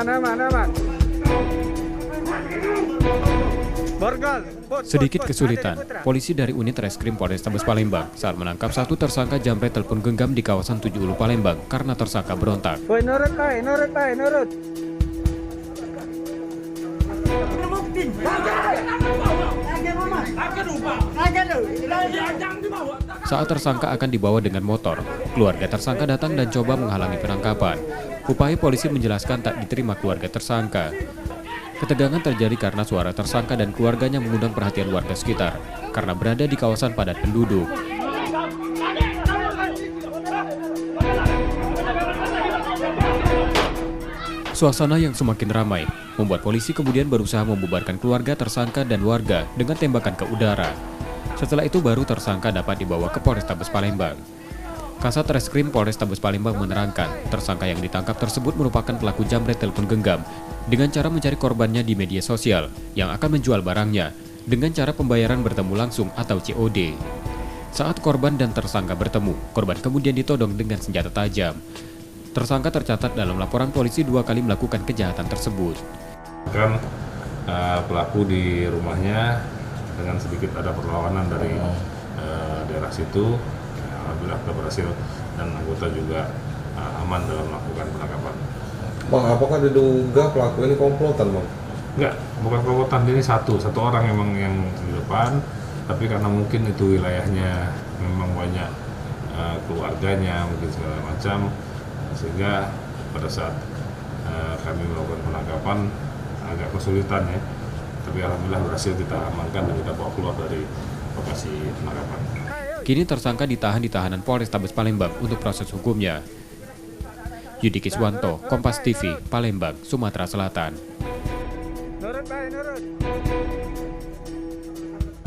aman. Borgol. Sedikit kesulitan, polisi dari unit Reskrim Polrestabes Palembang saat menangkap satu tersangka jambret telepon genggam di kawasan 7 Ulu Palembang karena tersangka berontak. Woi, nurut. Saat tersangka akan dibawa dengan motor, keluarga tersangka datang dan coba menghalangi penangkapan. Upaya polisi menjelaskan tak diterima keluarga tersangka. Ketegangan terjadi karena suara tersangka dan keluarganya mengundang perhatian warga sekitar karena berada di kawasan padat penduduk. Suasana yang semakin ramai membuat polisi kemudian berusaha membubarkan keluarga tersangka dan warga dengan tembakan ke udara. Setelah itu baru tersangka dapat dibawa ke Polrestabes Palembang. Kasat Reskrim Polrestabes Palembang menerangkan, tersangka yang ditangkap tersebut merupakan pelaku jambret telepon genggam dengan cara mencari korbannya di media sosial yang akan menjual barangnya dengan cara pembayaran bertemu langsung atau COD. Saat korban dan tersangka bertemu, korban kemudian ditodong dengan senjata tajam. Tersangka tercatat dalam laporan polisi 2 kali melakukan kejahatan tersebut. Pelaku di rumahnya dengan sedikit ada perlawanan dari daerah situ. Alhamdulillah kita berhasil dan anggota juga aman dalam melakukan penangkapan. Bang, apakah diduga pelaku ini komplotan, Bang? Enggak, bukan komplotan, ini satu orang memang yang di depan, tapi karena mungkin itu wilayahnya memang banyak keluarganya, mungkin segala macam, sehingga pada saat kami melakukan penangkapan agak kesulitan ya. Tapi alhamdulillah berhasil kita amankan dan kita bawa keluar dari lokasi penangkapan. Kini tersangka ditahan di tahanan Polrestabes Palembang untuk proses hukumnya. Yudi Kiswanto, Kompas TV, Palembang, Sumatera Selatan. Nurut.